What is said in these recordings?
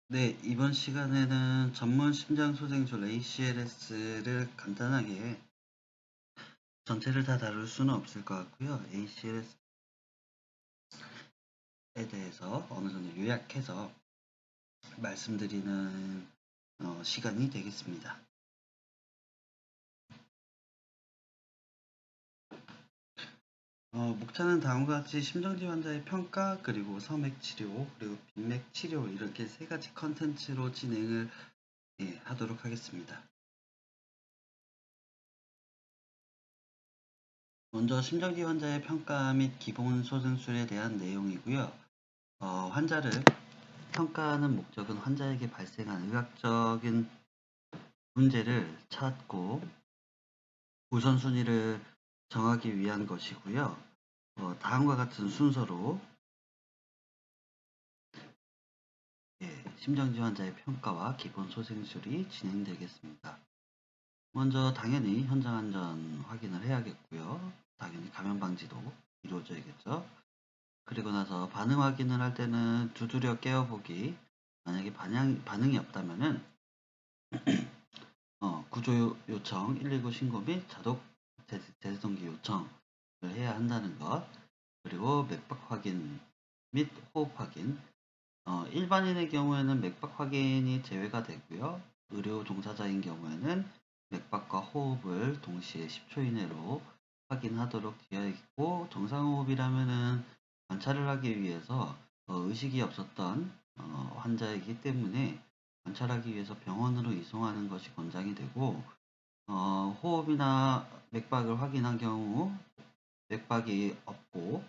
네, 이번 시간에는 전문 심장소생술 ACLS를 간단하게 전체를 다 다룰 수는 없을 것 같고요. ACLS에 대해서 어느 정도 요약해서 말씀드리는 시간이 되겠습니다. 목차는 다음과 같이 심정지 환자의 평가, 그리고 서맥 치료, 그리고 빈맥 치료 이렇게 세 가지 컨텐츠로 진행을 하도록 하겠습니다. 먼저 심정지 환자의 평가 및 기본 소생술에 대한 내용이고요. 환자를 평가하는 목적은 환자에게 발생한 의학적인 문제를 찾고 우선순위를 정하기 위한 것이고요. 다음과 같은 순서로 심정지 환자의 평가와 기본 소생술이 진행되겠습니다. 먼저 당연히 현장 안전 확인을 해야겠고요. 당연히 감염 방지도 이루어져야겠죠. 그리고 나서 반응 확인을 할 때는 두드려 깨워보기, 만약에 반응이 없다면은 구조 요청 119 신고 및 자동 제세동기 요청을 해야 한다는 것, 그리고 맥박 확인 및 호흡 확인. 일반인의 경우에는 맥박 확인이 제외가 되고요. 의료 종사자인 경우에는 맥박과 호흡을 동시에 10초 이내로 확인하도록 되어 있고, 정상호흡이라면은 관찰을 하기 위해서 의식이 없었던 환자이기 때문에 관찰하기 위해서 병원으로 이송하는 것이 권장이 되고, 호흡이나 맥박을 확인한 경우 맥박이 없고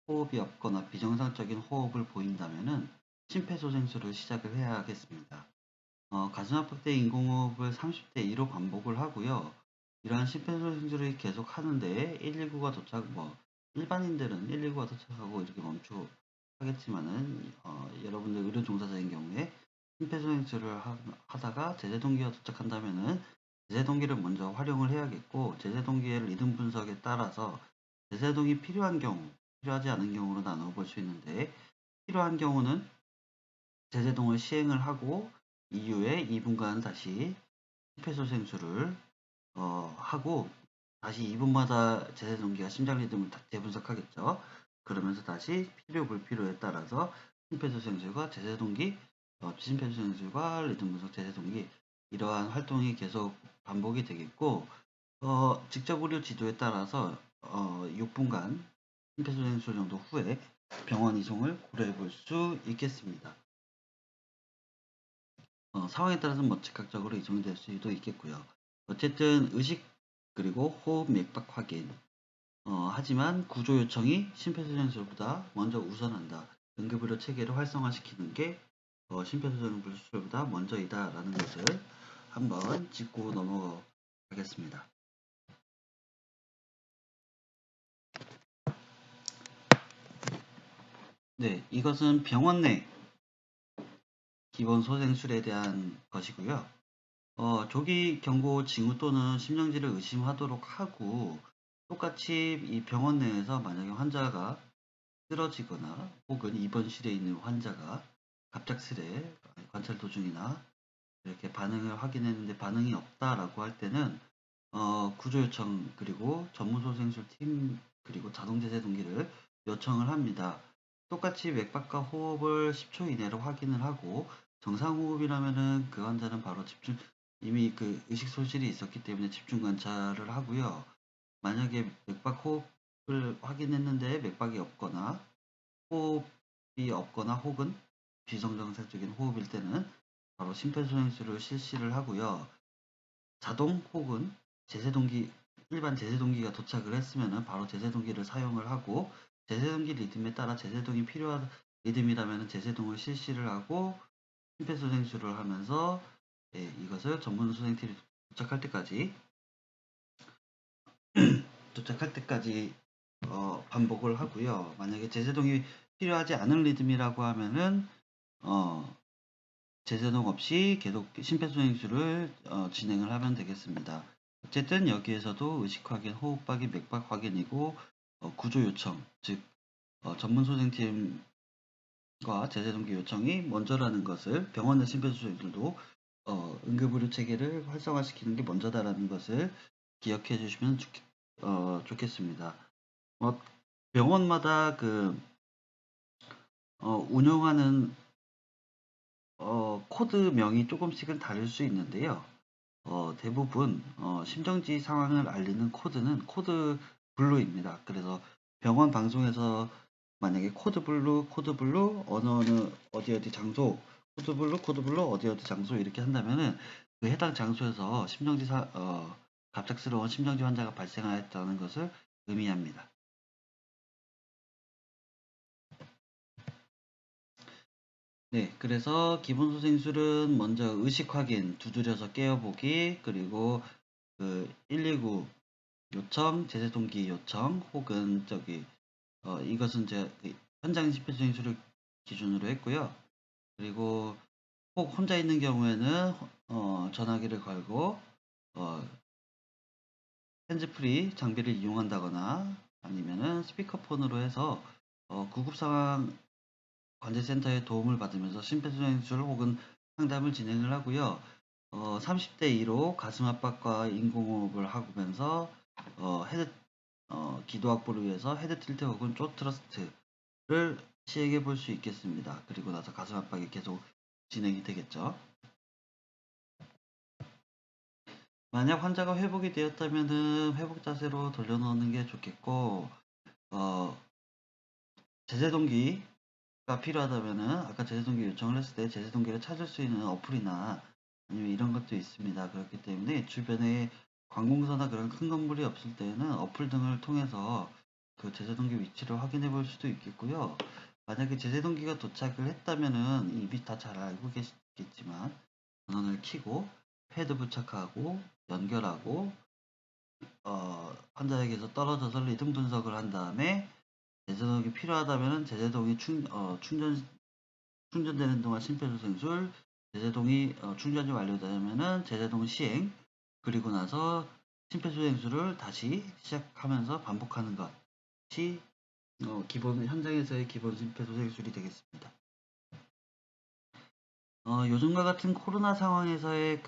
호흡이 없거나 비정상적인 호흡을 보인다면은 심폐소생술을 시작을 해야 하겠습니다. 가슴 압박대 인공호흡을 30대 2로 반복을 하고요. 이러한 심폐소생술을 계속 하는데 119가 도착, 일반인들은 119가 도착하고 이렇게 멈추고 하겠지만은 여러분들 의료 종사자인 경우에 심폐소생술을 하다가 제재동기가 도착한다면은 제재동기를 먼저 활용을 해야겠고, 제재동기의 리듬 분석에 따라서 제재동이 필요한 경우, 필요하지 않은 경우로 나누어 볼 수 있는데, 필요한 경우는 제재동을 시행을 하고 이후에 2분간 다시 심폐소생술을 하고, 다시 2분마다 제재동기가 심장 리듬을 재분석하겠죠. 그러면서 다시 필요 불필요에 따라서 심폐소생술과 제재동기, 심폐소생술과 리듬 분석 제재동기, 이러한 활동이 계속 반복이 되겠고, 직접 의료 지도에 따라서 6분간 심폐소생술 정도 후에 병원 이송을 고려해 볼 수 있겠습니다. 상황에 따라서는 즉각적으로 이송이 될 수도 있겠고요. 어쨌든 의식 그리고 호흡 맥박 확인. 하지만 구조 요청이 심폐소생술보다 먼저 우선한다. 응급의료 체계를 활성화시키는 게 심폐소생술보다 먼저이다라는 것을 한번 짚고 넘어가겠습니다. 네, 이것은 병원 내 기본 소생술에 대한 것이고요. 조기 경고 징후 또는 심정지를 의심하도록 하고, 똑같이 이 병원 내에서 만약에 환자가 쓰러지거나 혹은 입원실에 있는 환자가 갑작스레 관찰 도중이나 이렇게 반응을 확인했는데 반응이 없다라고 할 때는 구조 요청, 그리고 전문소생술 팀, 그리고 자동제재 동기를 요청을 합니다. 똑같이 맥박과 호흡을 10초 이내로 확인을 하고, 정상호흡이라면은 그 환자는 바로 이미 그 의식 소실이 있었기 때문에 집중 관찰을 하고요. 만약에 맥박 호흡을 확인했는데 맥박이 없거나 호흡이 없거나 혹은 비정상적인 호흡일 때는 바로 심폐소생술을 실시를 하고요. 자동 혹은 제세동기, 일반 제세동기가 도착을 했으면 바로 제세동기를 사용을 하고, 제세동기 리듬에 따라 제세동이 필요한 리듬이라면 제세동을 실시를 하고 심폐소생술을 하면서 이것을 전문 소생팀이 도착할 때까지 반복을 하고요. 만약에 제세동이 필요하지 않은 리듬이라고 하면은 제세동 없이 계속 심폐소생술을 진행을 하면 되겠습니다. 어쨌든 여기에서도 의식 확인, 호흡 확인, 맥박 확인이고, 구조 요청, 즉 전문 소생팀 제재동기 요청이 먼저라는 것을 병원 내 심폐소생술도 응급의료 체계를 활성화시키는 게 먼저다라는 것을 기억해 주시면 좋겠습니다. 병원마다 운영하는 코드명이 조금씩은 다를 수 있는데요. 대부분 심정지 상황을 알리는 코드는 코드 블루입니다. 그래서 병원 방송에서 만약에 코드 블루 어디 장소 코드 블루 어디 장소 이렇게 한다면은 그 해당 장소에서 갑작스러운 심정지 환자가 발생하였다는 것을 의미합니다. 네, 그래서 기본 소생술은 먼저 의식 확인, 두드려서 깨워보기, 그리고 119 요청, 제재 동기 요청, 혹은 이것은 현장 심폐소생술을 기준으로 했고요. 그리고 혹 혼자 있는 경우에는 전화기를 걸고 핸즈프리 장비를 이용한다거나 아니면은 스피커폰으로 해서 구급 상황 관제센터의 도움을 받으면서 심폐소생술 혹은 상담을 진행을 하고요. 30대 2로 가슴 압박과 인공호흡을 하면서 기도 확보를 위해서 헤드 틸트 혹은 쪼 트러스트를 시행해 볼 수 있겠습니다. 그리고 나서 가슴 압박이 계속 진행이 되겠죠. 만약 환자가 회복이 되었다면은 회복 자세로 돌려놓는 게 좋겠고, 제재 동기가 필요하다면은 아까 제재 동기 요청을 했을 때 제재 동기를 찾을 수 있는 어플이나 아니면 이런 것도 있습니다. 그렇기 때문에 주변에 관공서나 그런 큰 건물이 없을 때는 어플 등을 통해서 그 제재 동기 위치를 확인해 볼 수도 있겠고요. 만약에 제재 동기가 도착을 했다면은 이미 다 잘 알고 계시겠지만 전원을 켜고 패드 부착하고 연결하고 환자에게서 떨어져서 리듬 분석을 한 다음에 제재동이 필요하다면 제재동이 충전되는 동안 심폐소생술, 제재동이 충전이 완료되면은 제재동 시행, 그리고 나서 심폐소생술을 다시 시작하면서 반복하는 것이 기본 현장에서의 기본 심폐소생술이 되겠습니다. 요즘과 같은 코로나 상황에서의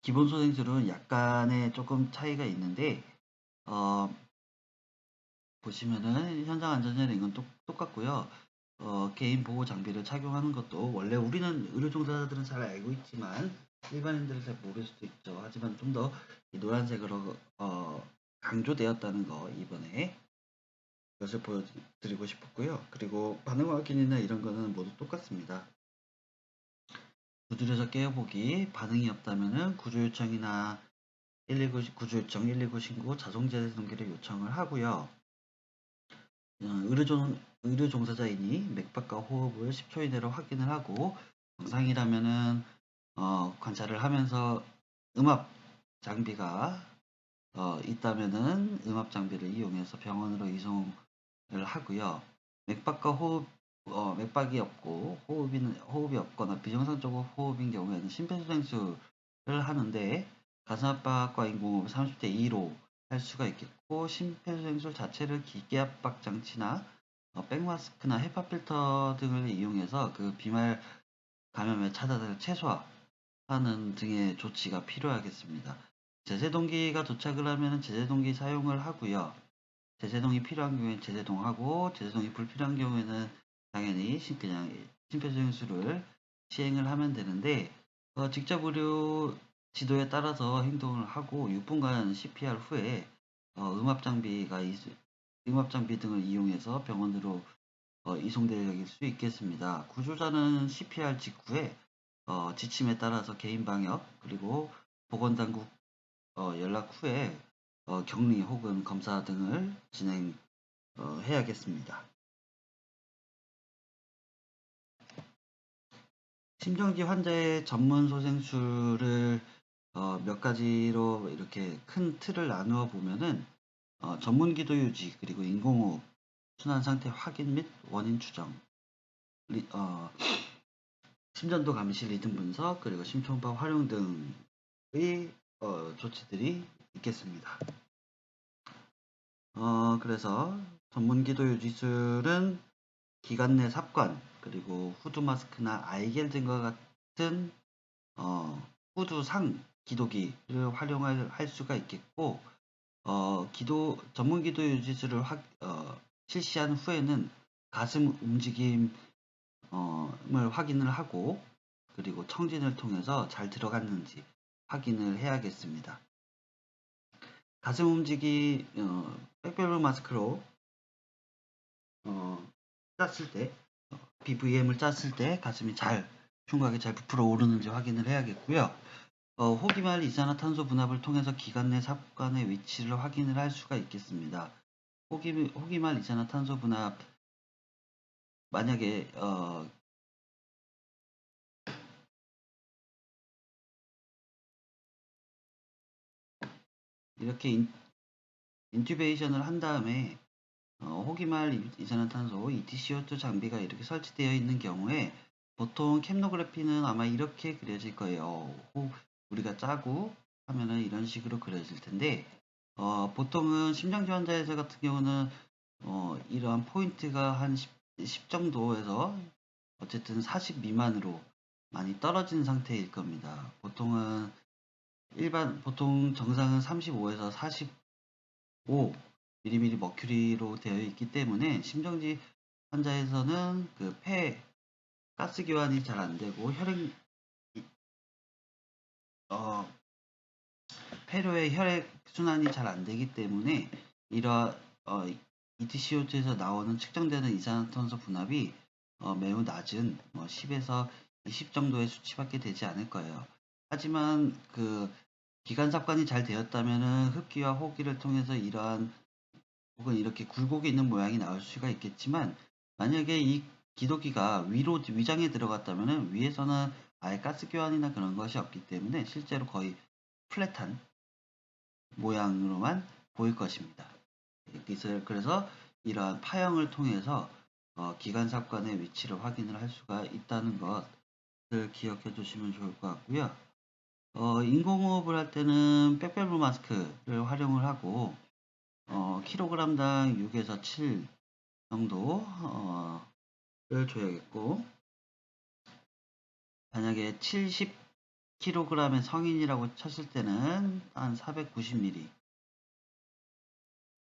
기본 소생술은 약간의 조금 차이가 있는데 보시면은 현장 안전자는 이건 똑같고요. 개인 보호 장비를 착용하는 것도 원래 우리는 의료 종사자들은 잘 알고 있지만 일반인들은 잘 모를 수도 있죠. 하지만 좀 더 노란색으로 강조되었다는 거 이번에 그것을 보여드리고 싶었고요. 그리고 반응 확인이나 이런 거는 모두 똑같습니다. 두드려서 깨워보기, 반응이 없다면은 구조 요청이나 119 구조 요청 119 신고 자동 제재 동기를 요청을 하고요. 의료 종사자이니 맥박과 호흡을 10초 이내로 확인을 하고 정상이라면은 관찰을 하면서 음압 장비가 있다면은 음압 장비를 이용해서 병원으로 이송을 하고요. 맥박과 호흡 맥박이 없고 호흡이 없거나 비정상적 호흡인 경우에는 심폐소생술을 하는데 가슴 압박과 인공호흡 30대 2로 할 수가 있겠고 심폐소생술 자체를 기계압박 장치나 백마스크나 헤파 필터 등을 이용해서 그 비말 감염의 차단을 최소화하는 등의 조치가 필요하겠습니다. 제재동기가 도착을 하면 제재동기 사용을 하고요. 제재동이 필요한 경우에는 제재동하고 제재동이 불필요한 경우에는 당연히 그냥 심폐소생술을 시행을 하면 되는데 직접 의료 지도에 따라서 행동을 하고 6분간 CPR 후에 음압 장비 등을 이용해서 병원으로 이송될 수 있겠습니다. 구조자는 CPR 직후에 지침에 따라서 개인 방역 그리고 보건당국 연락 후에 격리 혹은 검사 등을 진행해야겠습니다. 심정지 환자의 전문 소생술을 몇 가지로 이렇게 큰 틀을 나누어 보면은 전문 기도 유지 그리고 인공호흡 순환 상태 확인 및 원인 추정 심전도 감시 리듬 분석 그리고 심초음파 활용 등의 조치들이 있겠습니다. 그래서 전문기도 유지술은 기관 내 삽관, 그리고 후두 마스크나 아이겔 등과 같은 후두상 기도기를 활용할 수가 있겠고, 전문기도 유지술을 실시한 후에는 가슴 움직임을 확인을 하고, 그리고 청진을 통해서 잘 들어갔는지 확인을 해야겠습니다. 가슴 움직이 백벨로 마스크로 짰을 때 BVM을 짰을 때 가슴이 흉곽이 잘 부풀어 오르는지 확인을 해야겠고요. 호기말 이산화탄소 분압을 통해서 기관 내 삽관의 위치를 확인을 할 수가 있겠습니다. 호기말 이산화탄소 분압 만약에 이렇게 인튜베이션을 한 다음에 호기말 이산화탄소 ETCO2 장비가 이렇게 설치되어 있는 경우에 보통 캡노그래피는 아마 이렇게 그려질 거예요. 우리가 짜고 하면은 이런 식으로 그려질 텐데 보통은 심장지원자에서 같은 경우는 이러한 포인트가 한 10 정도에서 어쨌든 40 미만으로 많이 떨어진 상태일 겁니다. 보통 정상은 35에서 45mm 머큐리로 되어 있기 때문에 심정지 환자에서는 그 폐 가스 교환이 잘 안 되고 폐로의 혈액 순환이 잘 안 되기 때문에 이러한 ETCO2에서 나오는 측정되는 이산화탄소 분압이 매우 낮은 10에서 20 정도의 수치밖에 되지 않을 거예요. 하지만 그 기관 삽관이 잘 되었다면은 흡기와 호기를 통해서 이러한 혹은 이렇게 굴곡이 있는 모양이 나올 수가 있겠지만 만약에 이 기도기가 위장에 들어갔다면은 위에서는 아예 가스 교환이나 그런 것이 없기 때문에 실제로 거의 플랫한 모양으로만 보일 것입니다. 그래서 이러한 파형을 통해서 기관 삽관의 위치를 확인을 할 수가 있다는 것을 기억해 두시면 좋을 것 같고요. 인공호흡을 할 때는 백벨브 마스크를 활용을 하고 킬로그램당 6에서 7 정도를 줘야겠고, 만약에 70kg의 성인이라고 쳤을 때는 한 490ml.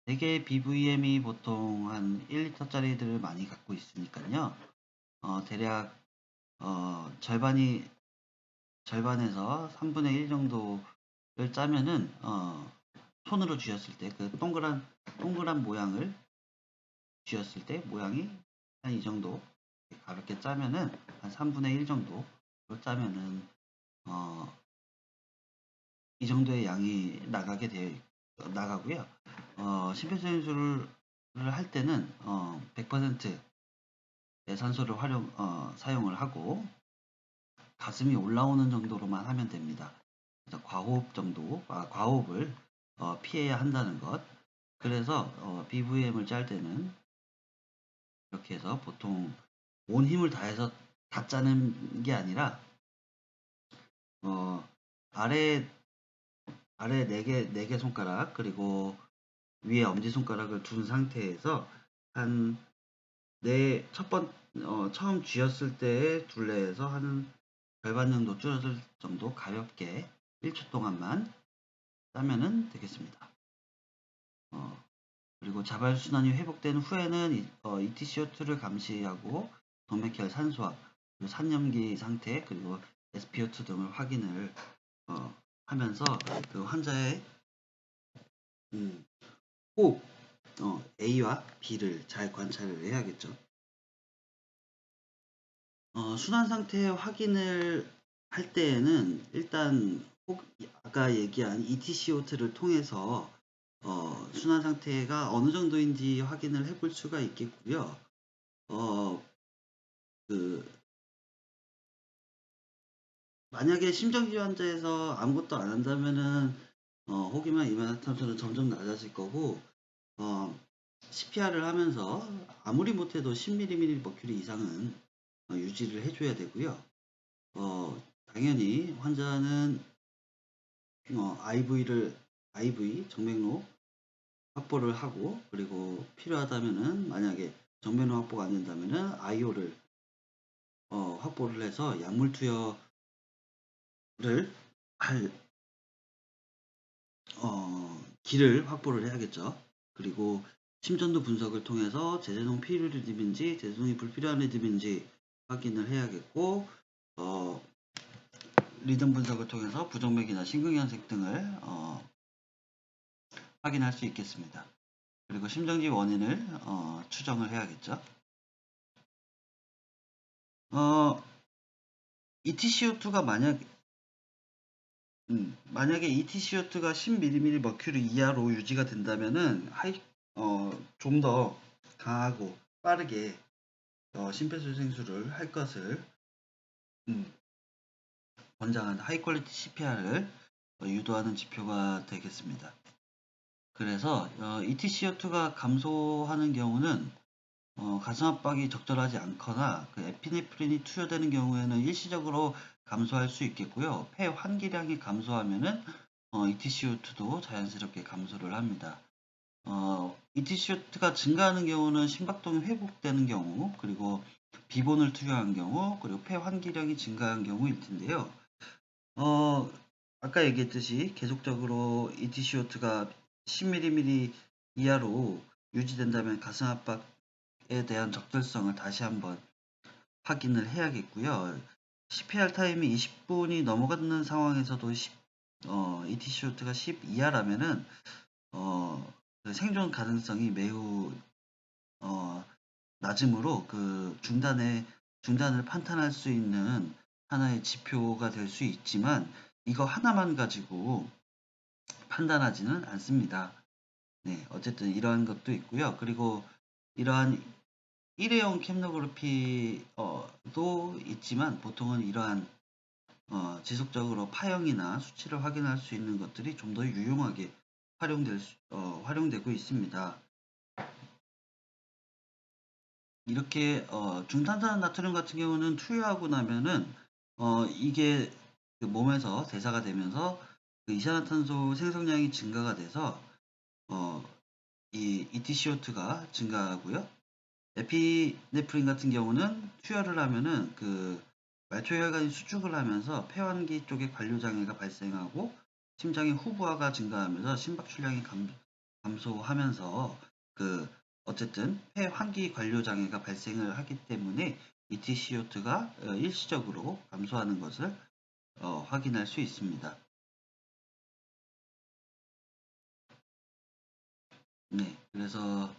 대개 BVM이 보통 한 1리터짜리들을 많이 갖고 있으니까요. 대략 절반에서 3분의 1 정도를 짜면은 손으로 쥐었을 때 그 동그란 모양을 쥐었을 때 모양이 한 이 정도 가볍게 짜면은 한 3분의 1 정도로 짜면은 이 정도의 양이 나가고요. 심폐소생술을 할 때는 100%의 산소를 사용을 하고 가슴이 올라오는 정도로만 하면 됩니다. 그래서 과호흡을 피해야 한다는 것. 그래서 BVM을 짤 때는 이렇게 해서 보통 온 힘을 다해서 다 짜는 게 아니라 아래 4개 손가락 그리고 위에 엄지손가락을 둔 상태에서 한 처음 쥐었을 때의 둘레에서 한 절반 정도 줄어들 정도 가볍게 1초 동안만 짜면은 되겠습니다. 그리고 자발순환이 회복된 후에는 ETCO2를 감시하고 동맥혈 산소압, 그리고 산염기 상태, 그리고 SpO2 등을 확인을 하면서 그 환자의 호흡, A와 B를 잘 관찰을 해야겠죠. 순환 상태 확인을 할 때에는 일단 아까 얘기한 ETCO2를 통해서 순환 상태가 어느 정도인지 확인을 해볼 수가 있겠고요. 만약에 심정지 환자에서 아무것도 안 한다면은 호기만 이산화탄소는 점점 낮아질 거고 CPR을 하면서 아무리 못해도 10mmmercury 이상은 유지를 해줘야 되고요. 당연히 환자는 IV 정맥로 확보를 하고, 그리고 필요하다면은 만약에 정면호 확보가 안 된다면은 IO를 확보를 해서 약물 투여를 할 길을 확보를 해야겠죠. 그리고 심전도 분석을 통해서 제제동 필요 리듬인지 제제동이 불필요한 리듬인지 확인을 해야겠고, 리듬 분석을 통해서 부정맥이나 심근경색 등을 확인할 수 있겠습니다. 그리고 심정지 원인을 추정을 해야겠죠. ETCO2가 만약에 ETCO2가 10mm 머큐리 이하로 유지가 된다면은 좀 더 강하고 빠르게 심폐소생술을 할 것을 권장한 하이 퀄리티 CPR을 유도하는 지표가 되겠습니다. 그래서 ETCO2가 감소하는 경우는 가슴 압박이 적절하지 않거나 그 에피네프린이 투여되는 경우에는 일시적으로 감소할 수 있겠고요. 폐 환기량이 감소하면은 ETCO2도 자연스럽게 감소를 합니다. ETCO2가 증가하는 경우는 심박동이 회복되는 경우, 그리고 비본을 투여한 경우, 그리고 폐 환기량이 증가한 경우일 텐데요. 아까 얘기했듯이 계속적으로 ETCO2가 10mm 이하로 유지된다면 가슴 압박에 대한 적절성을 다시 한번 확인을 해야겠고요. CPR 타임이 20분이 넘어가는 상황에서도 ETCO2가 10 이하라면은 그 생존 가능성이 매우 낮으므로 그 중단을 판단할 수 있는 하나의 지표가 될 수 있지만, 이거 하나만 가지고 판단하지는 않습니다. 네, 어쨌든 이러한 것도 있고요. 그리고 이러한 일회용 캡노그래피도 있지만, 보통은 이러한 지속적으로 파형이나 수치를 확인할 수 있는 것들이 좀 더 유용하게 활용되고 있습니다. 이렇게 중탄산 나트륨 같은 경우는 투여하고 나면은 이게 그 몸에서 대사가 되면서 그 이산화탄소 생성량이 증가가 돼서 이 ETCO2가 증가하고요. 에피네프린 같은 경우는 투여를 하면은 그 말초혈관이 수축을 하면서 폐환기 쪽에 관료장애가 발생하고 심장의 후부하가 증가하면서 심박출량이 감소하면서 그 어쨌든 폐환기 관료장애가 발생을 하기 때문에 ETCO2가 일시적으로 감소하는 것을 확인할 수 있습니다. 네, 그래서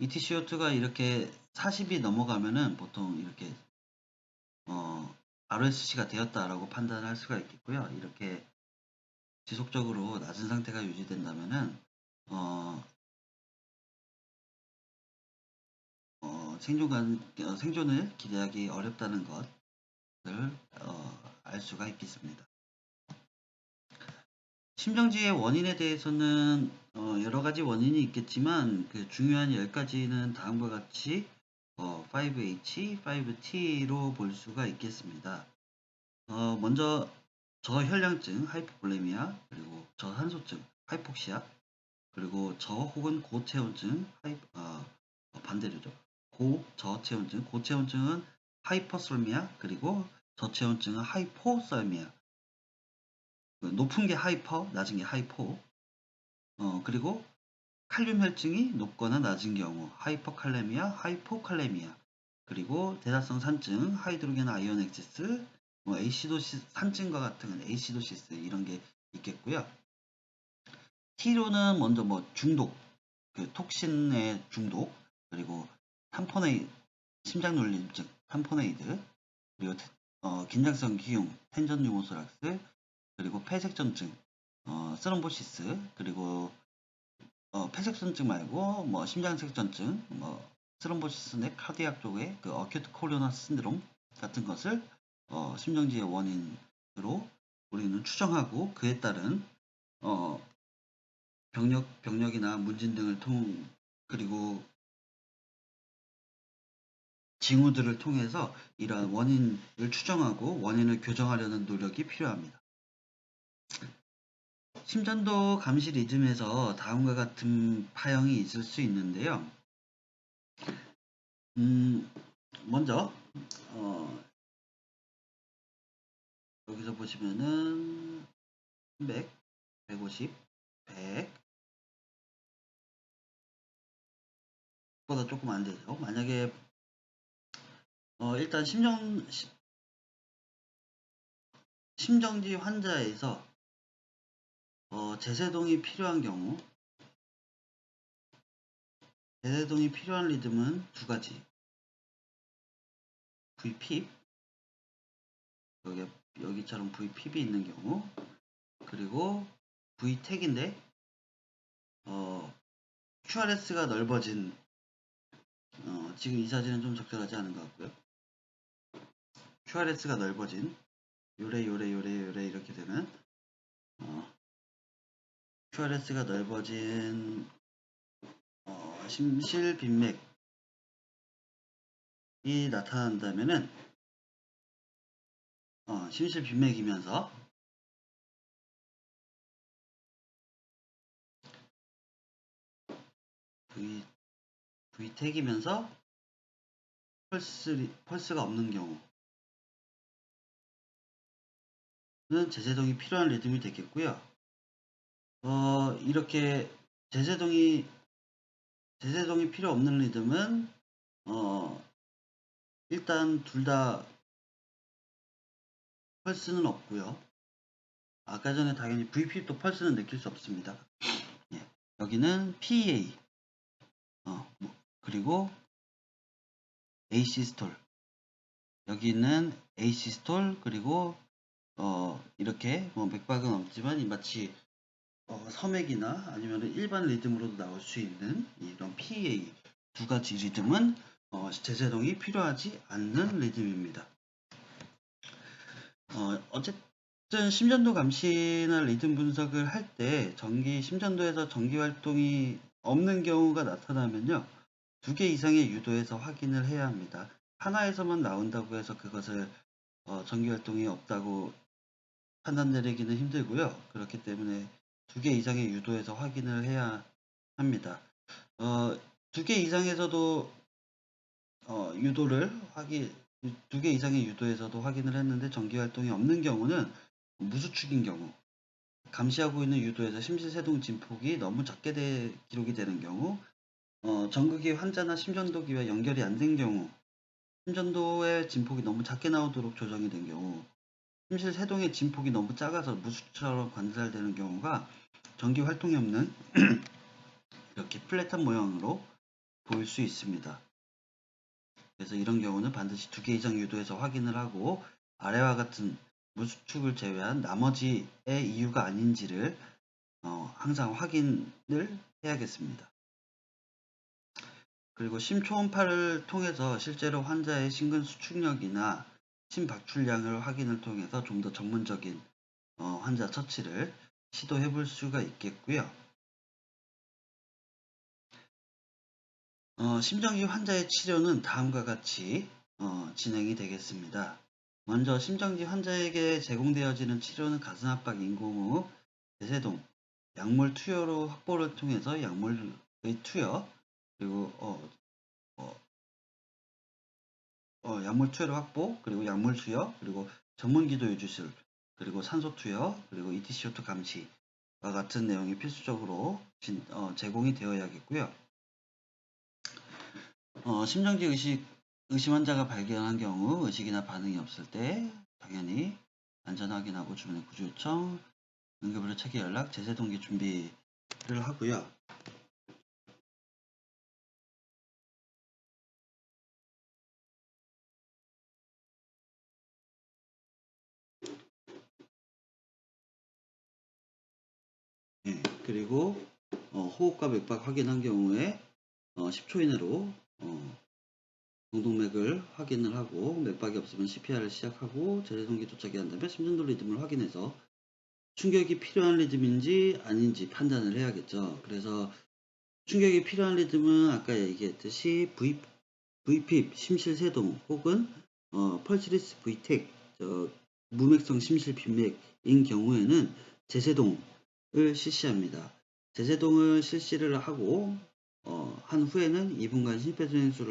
ETCO2가 이렇게 40이 넘어가면은 보통 이렇게 RSC가 되었다라고 판단할 수가 있겠고요. 이렇게 지속적으로 낮은 상태가 유지된다면은 생존을 기대하기 어렵다는 것을 알 수가 있겠습니다. 심정지의 원인에 대해서는 여러 가지 원인이 있겠지만 그 중요한 10가지는 다음과 같이 5H, 5T로 볼 수가 있겠습니다. 먼저 저혈량증, 하이포볼레미아, 그리고 저산소증, 하이폭시아, 그리고 저 혹은 고체온증, 반대로죠. 저체온증, 고체온증은 하이퍼솔미아, 그리고 저체온증은 하이포솔미아. 높은 게 하이퍼, 낮은 게 하이포. 그리고 칼륨 혈증이 높거나 낮은 경우 하이퍼칼레미아, 하이포칼레미아. 그리고 대사성 산증, 하이드로겐 아이온 엑세스, 에이시도시스 산증과 같은 에이시도시스 이런 게 있겠고요. T로는 먼저 중독, 그 톡신의 중독, 그리고 탐포네이드, 심장놀림증, 탐포네이드, 그리고 긴장성 기흉, 텐전 뉴모소락스, 그리고 폐색전증, 스럼보시스, 그리고 폐색전증 말고 심장색전증, 스럼보시스 내 카디악 쪽의 그 어큐트 코로나 신드롬 같은 것을 심정지의 원인으로 우리는 추정하고, 그에 따른 병력이나 문진 등을 그리고 징후들을 통해서 이러한 원인을 추정하고 원인을 교정하려는 노력이 필요합니다. 심전도 감시 리듬에서 다음과 같은 파형이 있을 수 있는데요. 먼저 여기서 보시면은 100, 150, 100 보다 조금 안 되죠. 만약에 일단 심정지 환자에서 제세동이 필요한 경우, 제세동이 필요한 리듬은 두 가지. VPIP, 여기처럼 VPIP이 있는 경우, 그리고 VTAG인데 QRS가 넓어진 지금 이 사진은 좀 적절하지 않은 것 같고요. QRS가 넓어진 요래 이렇게 되는 QRS가 넓어진 심실 빈맥이 나타난다면은 심실 빈맥이면서 VTAG이면서 펄스가 없는 경우는 제세동이 필요한 리듬이 되겠고요. 이렇게 제세동이 필요 없는 리듬은 일단 둘 다 펄스는 없고요. 아까 전에 당연히 VP도 펄스는 느낄 수 없습니다. 예, 여기는 PEA 그리고 AC 스톨, 여기는 AC 스톨, 그리고 이렇게 맥박은 없지만 마치 서맥이나 아니면 일반 리듬으로도 나올 수 있는 이런 PEA 두 가지 리듬은 제세동이 필요하지 않는 리듬입니다. 어쨌든 심전도 감시나 리듬 분석을 할 때 심전도에서 전기 활동이 없는 경우가 나타나면요, 2개 이상의 유도에서 확인을 해야 합니다. 하나에서만 나온다고 해서 그것을 전기 활동이 없다고 판단 내리기는 힘들고요. 그렇기 때문에 2개 이상의 유도에서 확인을 해야 합니다. 2개 이상에서도 유도를 2개 이상의 유도에서도 확인을 했는데 전기 활동이 없는 경우는 무수축인 경우, 감시하고 있는 유도에서 심실세동 진폭이 너무 작게 기록이 되는 경우, 전극이 환자나 심전도기와 연결이 안 된 경우, 심전도의 진폭이 너무 작게 나오도록 조정이 된 경우, 심실세동의 진폭이 너무 작아서 무수처럼 관찰되는 경우가 전기 활동이 없는 이렇게 플랫한 모양으로 보일 수 있습니다. 그래서 이런 경우는 반드시 2개 이상 유도해서 확인을 하고, 아래와 같은 무수축을 제외한 나머지의 이유가 아닌지를 항상 확인을 해야겠습니다. 그리고 심초음파를 통해서 실제로 환자의 심근 수축력이나 심박출량을 확인을 통해서 좀 더 전문적인 환자 처치를 시도해 볼 수가 있겠고요. 심정지 환자의 치료는 다음과 같이 진행이 되겠습니다. 먼저 심정지 환자에게 제공되어지는 치료는 가슴압박 인공호흡, 대세동, 약물 투여로 확보를 통해서 약물의 투여, 그리고 약물 투여로 확보, 그리고 약물 투여, 그리고 전문기도 유지술, 그리고 산소 투여, 그리고 ETCO2 감시와 같은 내용이 필수적으로 제공이 되어야겠고요. 심정지 의심 환자가 발견한 경우 의식이나 반응이 없을 때 당연히 안전 확인하고 주변의 구조 요청, 응급의료 체계 연락, 제세동기 준비를 하고요. 예, 그리고 호흡과 맥박 확인한 경우에 10초 이내로 공동맥을 확인을 하고, 맥박이 없으면 CPR을 시작하고, 제세동기 도착이 한다면 심전도 리듬을 확인해서 충격이 필요한 리듬인지 아닌지 판단을 해야겠죠. 그래서 충격이 필요한 리듬은 아까 얘기했듯이 VPIP, 심실세동, 혹은 펄스리스 VTAC, 무맥성 심실 빈맥인 경우에는 제세동 실시합니다. 제재동을 실시를 하고 한 후에는 2분간 심폐소생술을